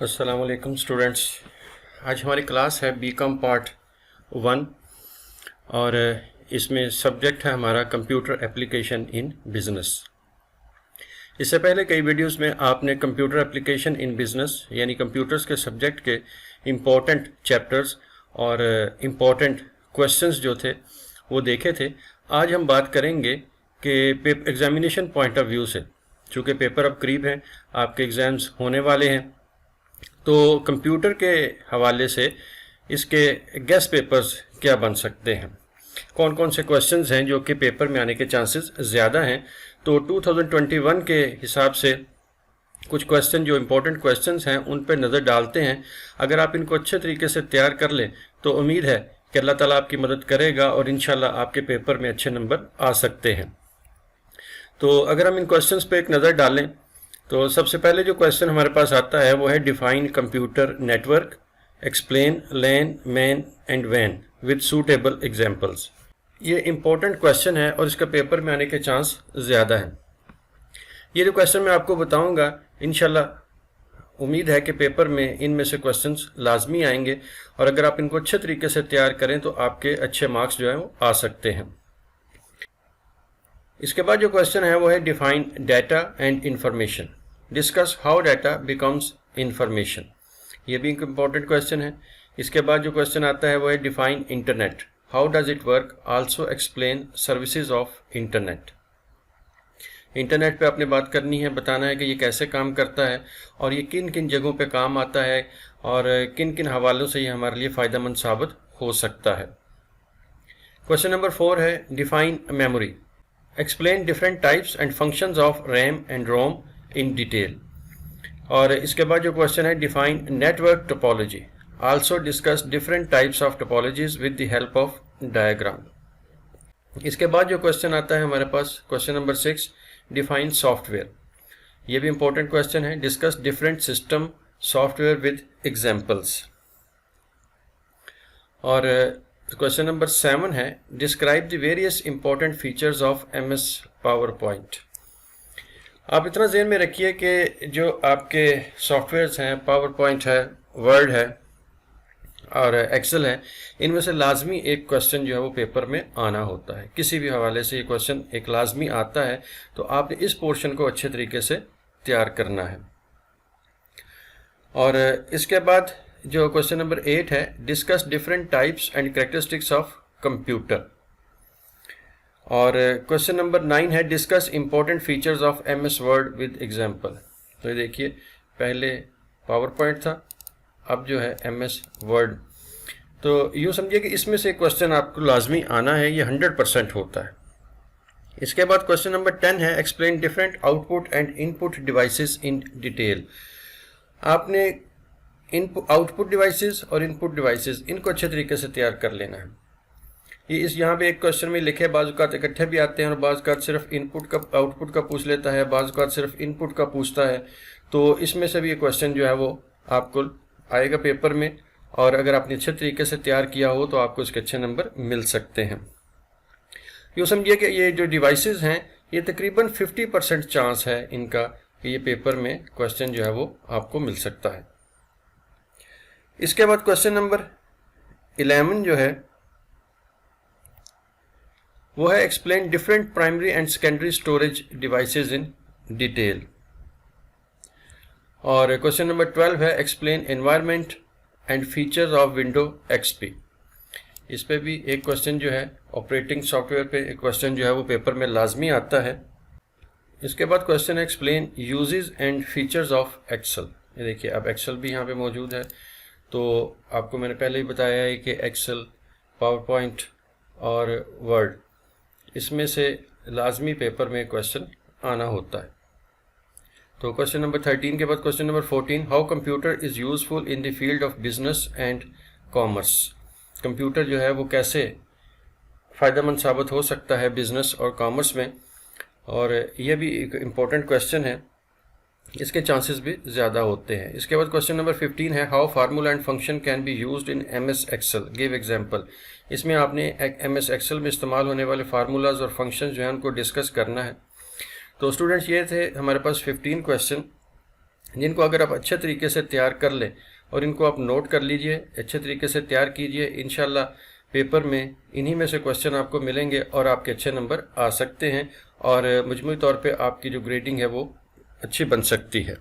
अस्सलाम वालेकुम स्टूडेंट्स। आज हमारी क्लास है बीकॉम पार्ट 1 और इसमें सब्जेक्ट है हमारा कंप्यूटर एप्लीकेशन इन बिज़नेस। इससे पहले कई वीडियोस में आपने कंप्यूटर एप्लीकेशन इन बिज़नेस यानी कंप्यूटर्स के सब्जेक्ट के इम्पोर्टेंट चैप्टर्स और इम्पोर्टेंट क्वेश्चंस जो थे वो देखे थे। आज हम बात करेंगे कि एग्जामिनेशन पॉइंट ऑफ व्यू से, चूँकि पेपर अब करीब हैं, आपके एग्ज़ाम्स होने वाले हैं, तो कंप्यूटर के हवाले से इसके गेस्ट पेपर्स क्या बन सकते हैं, कौन कौन से क्वेश्चंस हैं जो कि पेपर में आने के चांसेस ज़्यादा हैं। तो 2021 के हिसाब से कुछ क्वेश्चन जो इम्पोर्टेंट क्वेश्चंस हैं उन पर नज़र डालते हैं। अगर आप इनको अच्छे तरीके से तैयार कर लें तो उम्मीद है कि अल्लाह ताला आपकी मदद करेगा और इंशाल्लाह आपके पेपर में अच्छे नंबर आ सकते हैं। तो अगर हम इन क्वेश्चंस पे एक नज़र डालें तो सबसे पहले जो क्वेश्चन हमारे पास आता है वो है define computer network, explain LAN MAN and वैन विद सूटेबल एग्जांपल्स। ये इम्पोर्टेंट क्वेश्चन है और इसका पेपर में आने के चांस ज़्यादा हैं। ये जो क्वेश्चन मैं आपको बताऊंगा इंशाल्लाह उम्मीद है कि पेपर में इनमें से क्वेश्चंस लाजमी आएंगे और अगर आप इनको अच्छे तरीके से तैयार करें तो आपके अच्छे मार्क्स जो है वो आ सकते हैं। इसके बाद जो क्वेश्चन है वो है define data and information, discuss how data becomes information. ये भी एक इम्पॉर्टेंट क्वेश्चन है। इसके बाद जो क्वेश्चन आता है वो है define internet, how does it work, also explain services of internet. Internet पे आपने बात करनी है, बताना है कि ये कैसे काम करता है और ये किन किन जगहों पे काम आता है और किन किन हवालों से ये हमारे लिए फ़ायदेमंद साबित हो सकता है। क्वेश्चन नंबर 4 है define memory, explain different types and functions of RAM and ROM in detail. और इसके बाद जो क्वेश्चन है define network topology, also discuss different types of topologies with the help of diagram. इसके बाद जो क्वेश्चन आता है हमारे पास क्वेश्चन नंबर 6 डिफाइन सॉफ्टवेयर। ये भी इंपॉर्टेंट क्वेश्चन है, discuss different system software with examples. और क्वेश्चन नंबर 7 है describe the various important features of MS power point. आप इतना ज़हन में रखिए कि जो आपके सॉफ्टवेयर्स हैं, पावर पॉइंट है, वर्ड है और एक्सेल है, इनमें से लाजमी एक क्वेश्चन जो है वो पेपर में आना होता है। किसी भी हवाले से ये क्वेश्चन एक लाजमी आता है, तो आपने इस पोर्शन को अच्छे तरीके से तैयार करना है। और इसके बाद जो क्वेश्चन नंबर 8 है discuss different types and characteristics of computer. और क्वेश्चन नंबर 9 है discuss important features of MS word with example. तो ये देखिए, पहले पावर पॉइंट था, अब जो है MS वर्ड। तो यूँ समझिए कि इसमें से क्वेश्चन आपको लाजमी आना है, ये 100% होता है। इसके बाद क्वेश्चन नंबर 10 है explain different output and input devices in detail. आपने इनपुट आउटपुट डिवाइसेस और इनपुट डिवाइसेस इनको अच्छे तरीके से तैयार कर लेना है। ये इस यहाँ पे एक क्वेश्चन में लिखे, बाज़ औक़ात इकट्ठे भी आते हैं और बाज़ औक़ात सिर्फ इनपुट का आउटपुट का पूछ लेता है, बाज़ औक़ात सिर्फ इनपुट का पूछता है। तो इसमें से भी ये क्वेश्चन जो है वो आपको आएगा पेपर में और अगर आपने अच्छे तरीके से तैयार किया हो तो आपको इसके अच्छे नंबर मिल सकते हैं। यूँ समझिए कि ये जो डिवाइसेस हैं ये तकरीबन 50% चांस है इनका कि ये पेपर में क्वेश्चन जो है वो आपको मिल सकता है। इसके बाद क्वेश्चन नंबर 11 जो है वो है explain different primary and secondary storage devices in detail. और क्वेश्चन नंबर 12 है explain environment and features of window XP। इस पे भी एक क्वेश्चन जो है ऑपरेटिंग सॉफ्टवेयर पे एक क्वेश्चन जो है वो पेपर में लाजमी आता है। इसके बाद क्वेश्चन है explain uses and features of Excel. ये देखिए, अब एक्सेल भी यहाँ पे मौजूद है। तो आपको मैंने पहले ही बताया है कि एक्सेल, पावर पॉइंट और वर्ड, इसमें से लाजमी पेपर में क्वेश्चन आना होता है। तो क्वेश्चन नंबर 13 के बाद question number 14 how computer is useful in the field of business and commerce. Computer जो है वो कैसे फ़ायदेमंद साबित हो सकता है बिजनेस और कॉमर्स में, और यह भी एक इम्पोर्टेंट क्वेश्चन है, इसके चांसेस भी ज़्यादा होते हैं। इसके बाद क्वेश्चन नंबर 15 है how formula and function can be used in MS Excel, give example. इसमें आपने MS एक्सेल में इस्तेमाल होने वाले फार्मूलाज और फंक्शन जो हैं उनको डिस्कस करना है। तो स्टूडेंट्स ये थे हमारे पास 15 क्वेश्चन जिनको अगर आप अच्छे तरीके से तैयार कर लें और इनको आप नोट कर लीजिए, अच्छे तरीके से तैयार कीजिए, इंशाल्लाह पेपर में इन्हीं में से क्वेश्चन आपको मिलेंगे और आपके अच्छे नंबर आ सकते हैं और मजमूई तौर पे आपकी जो ग्रेडिंग है वो अच्छी बन सकती है।